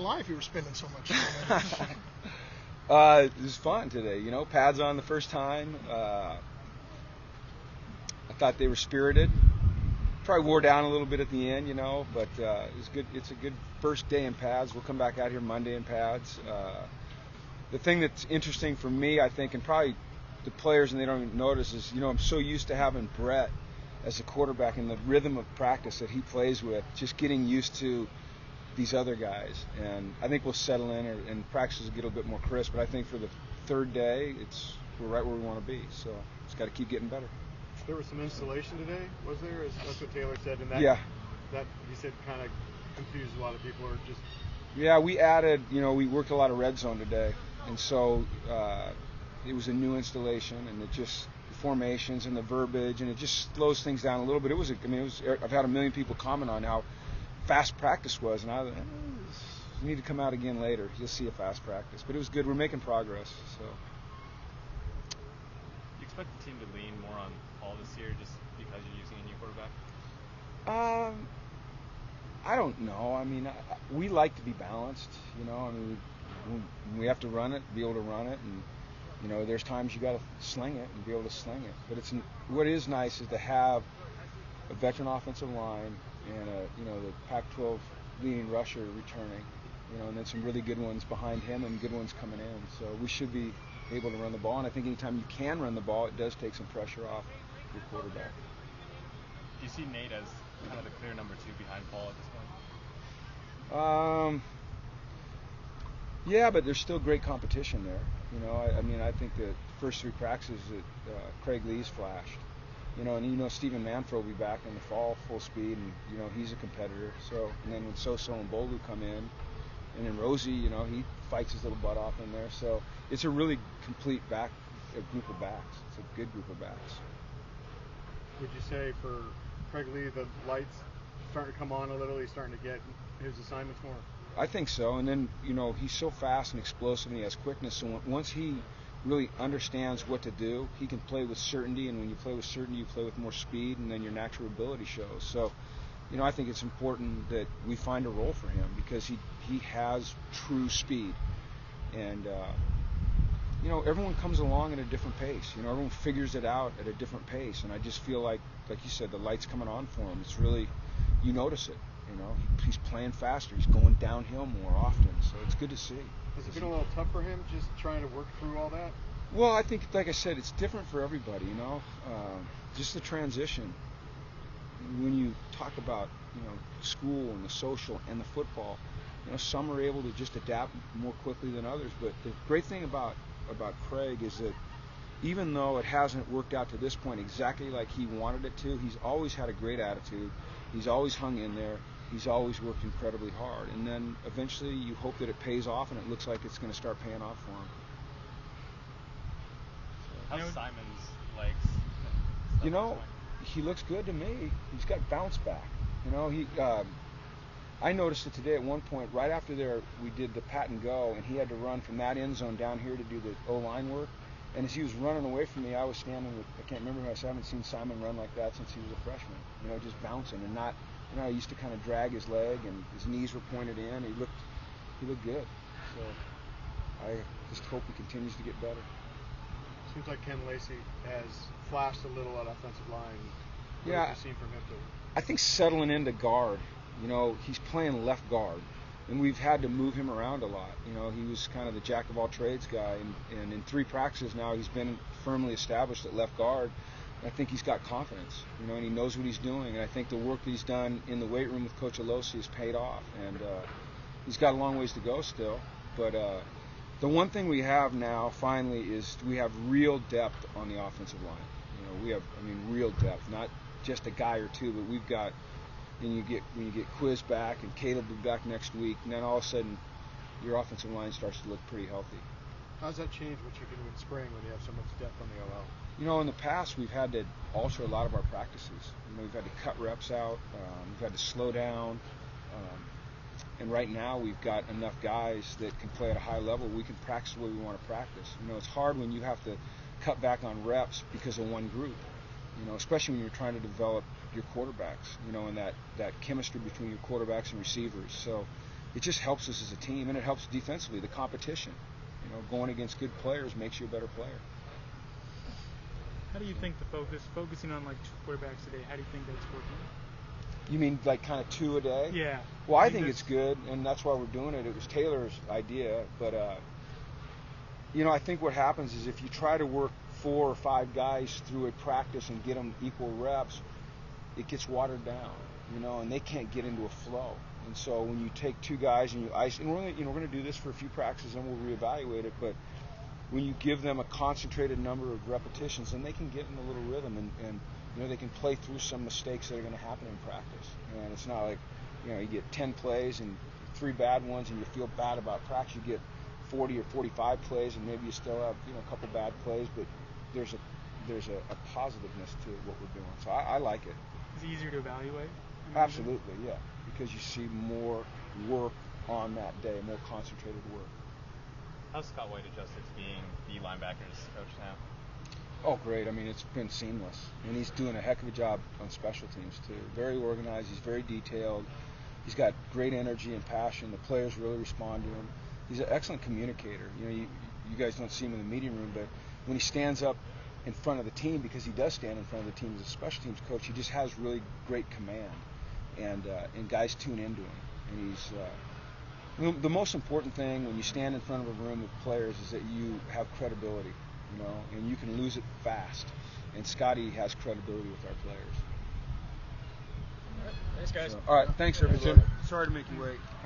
Life you were spending so much time in. It was fun today. Pads on the first time. I thought they were spirited. Probably wore down a little bit at the end, but it was good. It's a good first day in pads. We'll come back out here Monday in pads. The thing that's interesting for me, I think, and probably the players, and they don't even notice, is I'm so used to having Brett as a quarterback and the rhythm of practice that he plays with, just getting used to these other guys. And I think we'll settle in and practices will get a little bit more crisp. But I think for the third day, we're right where we want to be. So just got to keep getting better. There was some installation today, was there? That's what Taylor said. And that he said kind of confused a lot of people, or just. Yeah, we added. We worked a lot of red zone today, and so it was a new installation, and it just the formations and the verbiage, and it just slows things down a little bit. I've had a million people comment on how fast practice was, and I you need to come out again later. You'll see a fast practice, but it was good. We're making progress. So. You expect the team to lean more on Paul this year, just because you're using a new quarterback? I don't know. We like to be balanced. We have to run it, be able to run it, and there's times you got to sling it and be able to sling it. But what is nice is to have a veteran offensive line and the Pac-12 leading rusher returning, and then some really good ones behind him and good ones coming in. So we should be able to run the ball, and I think anytime you can run the ball, it does take some pressure off your quarterback. Do you see Nate as kind of the clear number 2 behind Paul at this point? Yeah, but there's still great competition there. I think the first 3 practices that Craig Lee's flashed. And Stephen Manfro will be back in the fall full speed, and he's a competitor. So, and then when Soso and Bolu come in, and then Rosie, he fights his little butt off in there. So it's a really complete group of backs. It's a good group of backs. Would you say for Craig Lee, the lights starting to come on a little? He's starting to get his assignments more. I think so. And then he's so fast and explosive, and he has quickness. So once he really understands what to do, he can play with certainty, and when you play with certainty, you play with more speed, and then your natural ability shows. So, I think it's important that we find a role for him, because he has true speed, and everyone comes along at a different pace. Everyone figures it out at a different pace, and I just feel like you said, the light's coming on for him. It's really, you notice it. He's playing faster. He's going downhill more often, so it's good to see. Has it been a little tough for him just trying to work through all that? Well, I think, like I said, it's different for everybody, just the transition. When you talk about, school and the social and the football, some are able to just adapt more quickly than others. But the great thing about Craig is that even though it hasn't worked out to this point exactly like he wanted it to, he's always had a great attitude. He's always hung in there. He's always worked incredibly hard. And then eventually you hope that it pays off, and it looks like it's going to start paying off for him. How's Simon's legs? He looks good to me. He's got bounce back. I noticed it today at one point, right after we did the pat and go, and he had to run from that end zone down here to do the O-line work. And as he was running away from me, I was standing with, I can't remember who I said, I haven't seen Simon run like that since he was a freshman. Just bouncing and not, I used to kind of drag his leg, and his knees were pointed in. He looked good. So I just hope he continues to get better. Seems like Ken Lacey has flashed a little at offensive line. What have you seen from him? I think settling into guard. He's playing left guard, and we've had to move him around a lot. He was kind of the jack of all trades guy, and in 3 practices now he's been firmly established at left guard. I think he's got confidence, and he knows what he's doing. And I think the work that he's done in the weight room with Coach Alosi has paid off. And he's got a long ways to go still. But the one thing we have now, finally, is we have real depth on the offensive line. We have, real depth, not just a guy or 2, but we've got. And when you get Quiz back, and Caleb will be back next week, and then all of a sudden your offensive line starts to look pretty healthy. How does that change what you can do in spring when you have so much depth on the OL? In the past, we've had to alter a lot of our practices. We've had to cut reps out. We've had to slow down. And right now, we've got enough guys that can play at a high level. We can practice the way we want to practice. It's hard when you have to cut back on reps because of one group. Especially when you're trying to develop your quarterbacks. And that chemistry between your quarterbacks and receivers. So it just helps us as a team, and it helps defensively. The competition, going against good players makes you a better player. How do you think focusing on like 2 quarterbacks a day, how do you think that's working? You mean like kind of 2 a day? Yeah. Well, I think it's good, and that's why we're doing it. It was Taylor's idea, but I think what happens is if you try to work 4 or 5 guys through a practice and get them equal reps, it gets watered down, and they can't get into a flow. And so when you take 2 guys and you isolate, and we're going to do this for a few practices and we'll reevaluate it, but when you give them a concentrated number of repetitions, then they can get in a little rhythm, and they can play through some mistakes that are going to happen in practice. And it's not like, you get 10 plays and 3 bad ones and you feel bad about practice. You get 40 or 45 plays and maybe you still have, a couple bad plays, but there's a positiveness to what we're doing. So I like it. Is it easier to evaluate? Absolutely, yeah, because you see more work on that day, more concentrated work. How's Scott White adjusted to being the linebackers coach now? Oh, great. I mean, it's been seamless. And he's doing a heck of a job on special teams, too. Very organized. He's very detailed. He's got great energy and passion. The players really respond to him. He's an excellent communicator. You guys don't see him in the meeting room, but when he stands up in front of the team, because he does stand in front of the team as a special teams coach, he just has really great command. And guys tune into him. And he's... the most important thing when you stand in front of a room of players is that you have credibility. And you can lose it fast. And Scotty has credibility with our players. All right. Thanks, guys. All right, thanks, everybody. Sorry to make you wait.